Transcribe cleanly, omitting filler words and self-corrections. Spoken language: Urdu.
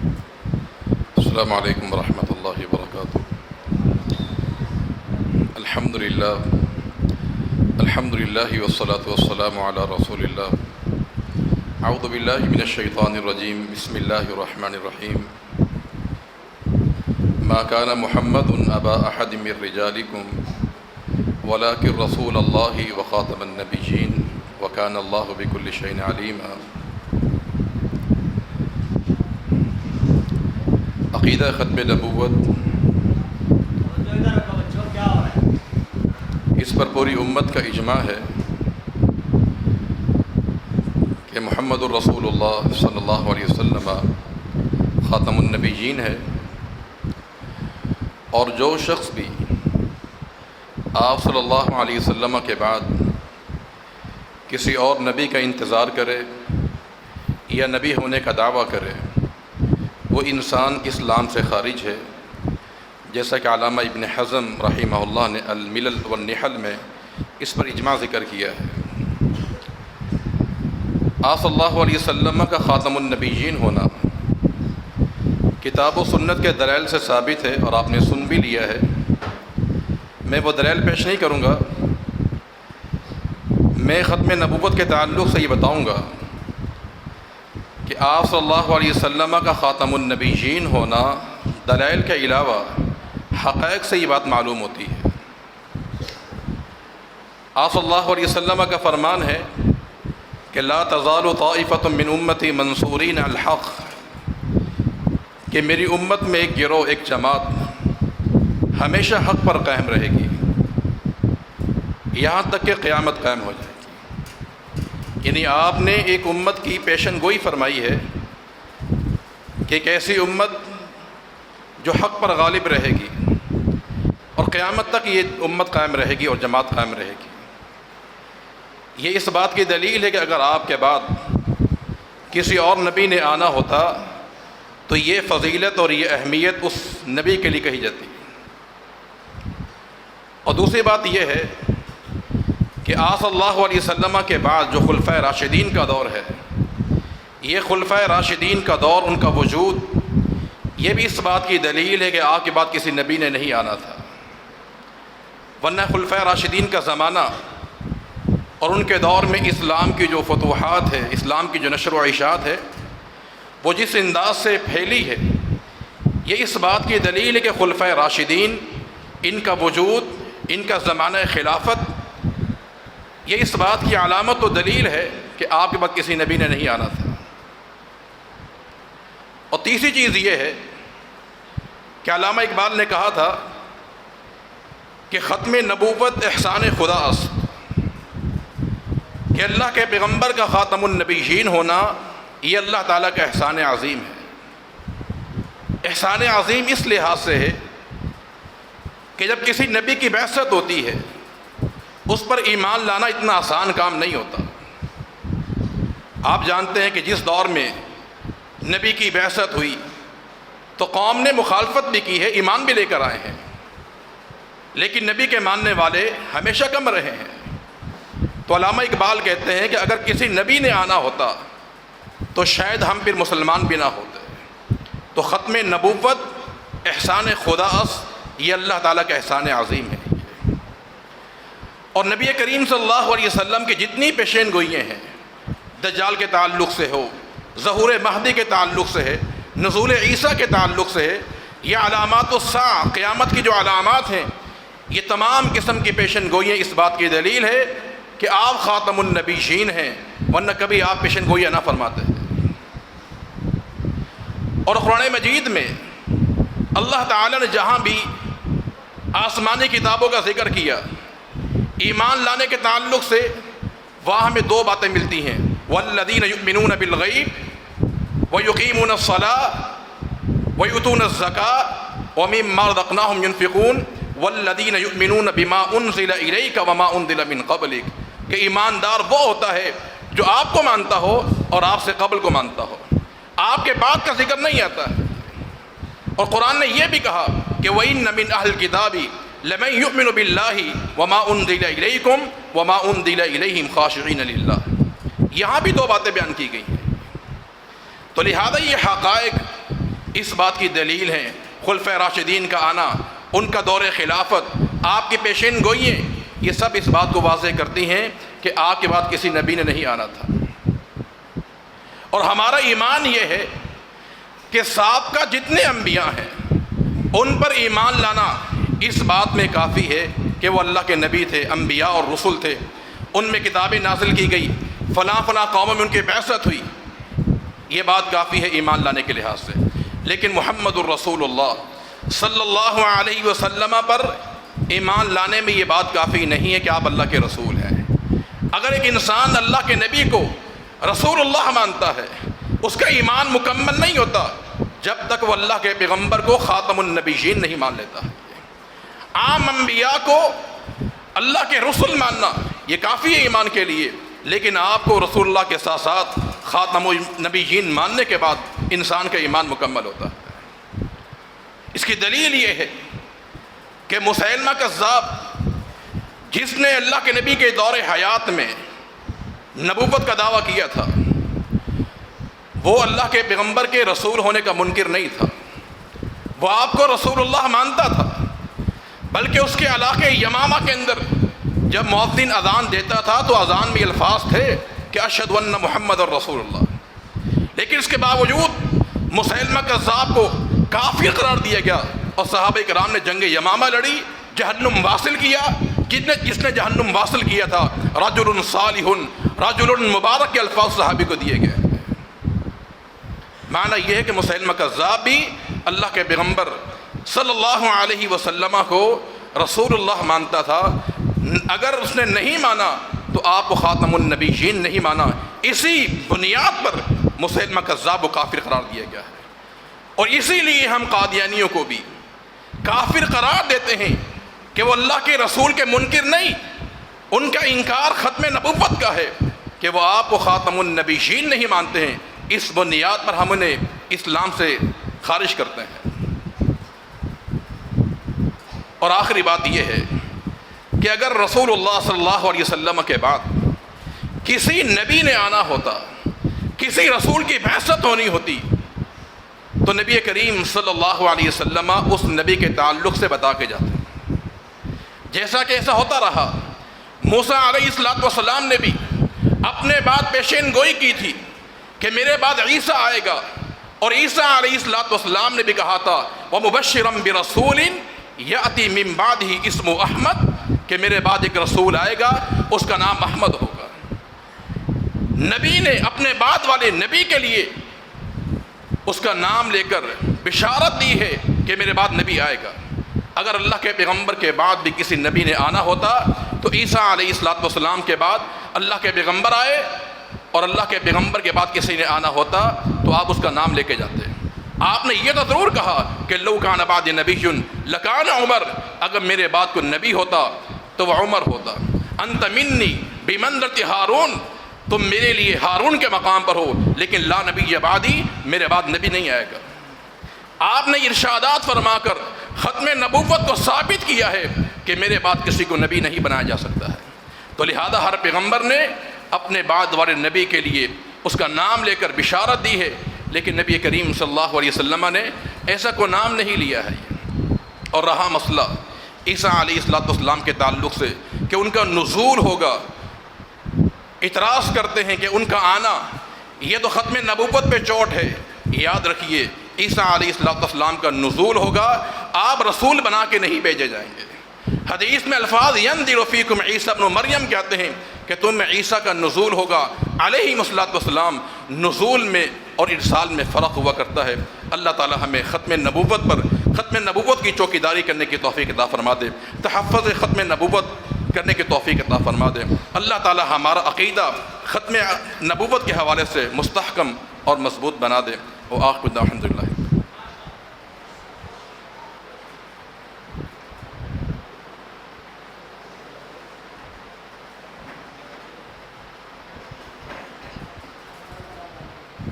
السلام علیکم ورحمۃ اللہ وبرکاتہ۔ الحمد للہ والصلاة والسلام علی رسول اللہ۔ اعوذ باللہ من الشیطان الرجیم، بسم اللہ الرحمن الرحیم۔ ما کان محمد ابا احد من رجالکم ولکن رسول اللہ وخاتم النبیین وکان اللہ بکل شیء علیما۔ عقیدہ ختم نبوت، اس پر پوری امت کا اجماع ہے کہ محمد الرسول اللہ صلی اللہ علیہ وسلم خاتم النبیین ہے، اور جو شخص بھی آپ صلی اللہ علیہ وسلم کے بعد کسی اور نبی کا انتظار کرے یا نبی ہونے کا دعویٰ کرے، وہ انسان اسلام سے خارج ہے، جیسا کہ علامہ ابن حزم رحمہ اللہ نے الملل والنحل میں اس پر اجماع ذکر کیا ہے۔ آپ صلی اللہ علیہ وسلم کا خاتم النبیین ہونا کتاب و سنت کے دلائل سے ثابت ہے، اور آپ نے سن بھی لیا ہے۔ میں وہ دلائل پیش نہیں کروں گا، میں ختم نبوت کے تعلق سے یہ بتاؤں گا کہ آپ صلی اللہ علیہ وسلم کا خاتم النبیین ہونا دلائل کے علاوہ حقائق سے یہ بات معلوم ہوتی ہے۔ آپ صلی اللہ علیہ وسلم کا فرمان ہے کہ لا تزال طائفۃ من امتی منصورین علی الحق، کہ میری امت میں ایک گروہ، ایک جماعت ہمیشہ حق پر قائم رہے گی یہاں تک کہ قیامت قائم ہو جائے گی۔ یعنی آپ نے ایک امت کی پیشن گوئی فرمائی ہے کہ ایک ایسی امت جو حق پر غالب رہے گی اور قیامت تک یہ امت قائم رہے گی اور جماعت قائم رہے گی۔ یہ اس بات کی دلیل ہے کہ اگر آپ کے بعد کسی اور نبی نے آنا ہوتا تو یہ فضیلت اور یہ اہمیت اس نبی کے لیے کہی جاتی۔ اور دوسری بات یہ ہے کہ آپ صلی اللہ علیہ وسلم کے بعد جو خلفائے راشدین کا دور ہے، یہ خلفائے راشدین کا دور، ان کا وجود، یہ بھی اس بات کی دلیل ہے کہ آپ کے بعد کسی نبی نے نہیں آنا تھا، ورنہ خلفائے راشدین کا زمانہ اور ان کے دور میں اسلام کی جو فتوحات ہے، اسلام کی جو نشر و اشاعت ہے، وہ جس انداز سے پھیلی ہے، یہ اس بات کی دلیل ہے کہ خلفائے راشدین، ان کا وجود، ان کا زمانہ خلافت، یہ اس بات کی علامت و دلیل ہے کہ آپ کے بعد کسی نبی نے نہیں آنا تھا۔ اور تیسری چیز یہ ہے کہ علامہ اقبال نے کہا تھا کہ ختم نبوت احسان خدا است، کہ اللہ کے پیغمبر کا خاتم النبیین ہونا یہ اللہ تعالیٰ کا احسان عظیم ہے۔ احسان عظیم اس لحاظ سے ہے کہ جب کسی نبی کی بعثت ہوتی ہے، اس پر ایمان لانا اتنا آسان کام نہیں ہوتا۔ آپ جانتے ہیں کہ جس دور میں نبی کی بعثت ہوئی تو قوم نے مخالفت بھی کی ہے، ایمان بھی لے کر آئے ہیں، لیکن نبی کے ماننے والے ہمیشہ کم رہے ہیں۔ تو علامہ اقبال کہتے ہیں کہ اگر کسی نبی نے آنا ہوتا تو شاید ہم پھر مسلمان بھی نہ ہوتے۔ تو ختم نبوت احسان خدا است، یہ اللہ تعالیٰ کا احسان عظیم ہے۔ اور نبی کریم صلی اللہ علیہ وسلم کی جتنی پیشین گوئیاں ہیں، دجال کے تعلق سے ہو، ظہور مہدی کے تعلق سے ہے، نزول عیسیٰ کے تعلق سے ہے، یہ علامات الساعہ، قیامت کی جو علامات ہیں، یہ تمام قسم کی پیشن گوئیاں اس بات کی دلیل ہے کہ آپ خاتم النبیین ہیں، ورنہ کبھی آپ پیشن گوئیاں نہ فرماتے۔ اور قرآن مجید میں اللہ تعالیٰ نے جہاں بھی آسمانی کتابوں کا ذکر کیا، ایمان لانے کے تعلق سے، وہاں ہمیں دو باتیں ملتی ہیں، والذین یؤمنون بالغیب ویقیمون الصلاۃ ویؤتون الزکاۃ ومما رزقناہم ینفقون والذین یؤمنون بما انزل الیک وما انزل من قبلک، کہ ایماندار وہ ہوتا ہے جو آپ کو مانتا ہو اور آپ سے قبل کو مانتا ہو، آپ کے بعد کا ذکر نہیں آتا ہے۔ اور قرآن نے یہ بھی کہا کہ وَإِنَّ مِنْ أَهْلِ الْكِتَابِ لَمَن يُؤْمِنُ بِاللَّهِ وَمَا أُنزِلَ إِلَيْكُمْ وَمَا أُنزِلَ إِلَيْهِمْ خَاشِعِينَ لِلَّهِ، یہاں بھی دو باتیں بیان کی گئی ہیں۔ تو لہذا یہ حقائق اس بات کی دلیل ہے خلفۂ راشدین کا آنا، ان کا دور خلافت، آپ کی پیشین گوئییں، یہ سب اس بات کو واضح کرتی ہیں کہ آپ کے بعد کسی نبی نے نہیں آنا تھا۔ اور ہمارا ایمان یہ ہے کہ سابقہ جتنے انبیاء ہیں ان پر ایمان لانا اس بات میں کافی ہے کہ وہ اللہ کے نبی تھے، انبیاء اور رسول تھے، ان میں کتابیں نازل کی گئی، فلاں فلاں قوموں میں ان کی بعثت ہوئی، یہ بات کافی ہے ایمان لانے کے لحاظ سے۔ لیکن محمد الرسول اللہ صلی اللہ علیہ وسلم پر ایمان لانے میں یہ بات کافی نہیں ہے کہ آپ اللہ کے رسول ہیں۔ اگر ایک انسان اللہ کے نبی کو رسول اللہ مانتا ہے، اس کا ایمان مکمل نہیں ہوتا جب تک وہ اللہ کے پیغمبر کو خاتم النبیین نہیں مان لیتا۔ عام انبیاء کو اللہ کے رسول ماننا یہ کافی ہے ایمان کے لیے، لیکن آپ کو رسول اللہ کے ساتھ ساتھ خاتم النبیین ماننے کے بعد انسان کا ایمان مکمل ہوتا ہے۔ اس کی دلیل یہ ہے کہ مسیلمہ کذاب، جس نے اللہ کے نبی کے دور حیات میں نبوت کا دعویٰ کیا تھا، وہ اللہ کے پیغمبر کے رسول ہونے کا منکر نہیں تھا، وہ آپ کو رسول اللہ مانتا تھا، بلکہ اس کے علاقے یمامہ کے اندر جب مؤذن اذان دیتا تھا تو اذان میں الفاظ تھے کہ اشہد ان محمد الرسول اللہ، لیکن اس کے باوجود مسیلمہ کذاب کو کافر قرار دیا گیا اور صحابہ کرام نے جنگ یمامہ لڑی، جہنم واصل کیا۔ جس نے جہنم واصل کیا تھا رجل صالح، رجل مبارک کے الفاظ صحابی کو دیے گئے۔ معنی یہ ہے کہ مسیلمہ کذاب بھی اللہ کے پیغمبر صلی اللہ علیہ وسلم کو رسول اللہ مانتا تھا، اگر اس نے نہیں مانا تو آپ کو خاتم النبیین نہیں مانا، اسی بنیاد پر مسیلمہ کذاب کو کافر قرار دیا گیا ہے۔ اور اسی لیے ہم قادیانیوں کو بھی کافر قرار دیتے ہیں کہ وہ اللہ کے رسول کے منکر نہیں، ان کا انکار ختم نبوت کا ہے کہ وہ آپ کو خاتم النبیین نہیں مانتے ہیں، اس بنیاد پر ہم انہیں اسلام سے خارج کرتے ہیں۔ اور آخری بات یہ ہے کہ اگر رسول اللہ صلی اللہ علیہ وسلم کے بعد کسی نبی نے آنا ہوتا، کسی رسول کی بعثت ہونی ہوتی، تو نبی کریم صلی اللہ علیہ وسلم اس نبی کے تعلق سے بتا کے جاتے، جیسا کہ ایسا ہوتا رہا۔ موسیٰ علیہ السلام نے بھی اپنے بعد پیشین گوئی کی تھی کہ میرے بعد عیسیٰ آئے گا، اور عیسیٰ علیہ السلام نے بھی کہا تھا وَمُبَشِّرًا بِرَسُولٍ یَأْتِی مِن بَعْدِهِ اسمُ احمد، کہ میرے بعد ایک رسول آئے گا، اس کا نام احمد ہوگا۔ نبی نے اپنے بعد والے نبی کے لیے اس کا نام لے کر بشارت دی ہے کہ میرے بعد نبی آئے گا۔ اگر اللہ کے پیغمبر کے بعد بھی کسی نبی نے آنا ہوتا تو عیسیٰ علیہ السلام کے بعد اللہ کے پیغمبر آئے، اور اللہ کے پیغمبر کے بعد کسی نے آنا ہوتا تو آپ اس کا نام لے کے جاتے۔ آپ نے یہ تو ضرور کہا کہ لو کان بعد نبی لکان عمر، اگر میرے بعد کوئی نبی ہوتا تو وہ عمر ہوتا۔ انت منی بمنزلۃ ہارون، تم میرے لیے ہارون کے مقام پر ہو، لیکن لا نبی بعدی، میرے بعد نبی نہیں آئے گا۔ آپ نے ارشادات فرما کر ختم نبوت کو ثابت کیا ہے کہ میرے بعد کسی کو نبی نہیں بنایا جا سکتا ہے۔ تو لہذا ہر پیغمبر نے اپنے بعد والے نبی کے لیے اس کا نام لے کر بشارت دی ہے، لیکن نبی کریم صلی اللہ علیہ وسلم نے ایسا کوئی نام نہیں لیا ہے۔ اور رہا مسئلہ عیسیٰ علیہ السلام کے تعلق سے کہ ان کا نزول ہوگا، اعتراض کرتے ہیں کہ ان کا آنا یہ تو ختم نبوت پہ چوٹ ہے۔ یاد رکھیے عیسیٰ علیہ السلام کا نزول ہوگا، آپ رسول بنا کے نہیں بھیجے جائیں گے۔ حدیث میں الفاظ ینزل فیکم عیسیٰ ابن مریم کہتے ہیں کہ تم میں عیسیٰ کا نزول ہوگا علیہ السلام۔ نزول میں اور ارسال میں فرق ہوا کرتا ہے۔ اللہ تعالی ہمیں ختم نبوت پر ختم نبوت کی چوکیداری کرنے کی توفیق عطا فرما دے، تحفظ ختم نبوت کرنے کی توفیق عطا فرما دے۔ اللہ تعالی ہمارا عقیدہ ختم نبوت کے حوالے سے مستحکم اور مضبوط بنا دے۔ وآخر دعوانا الحمدللہ۔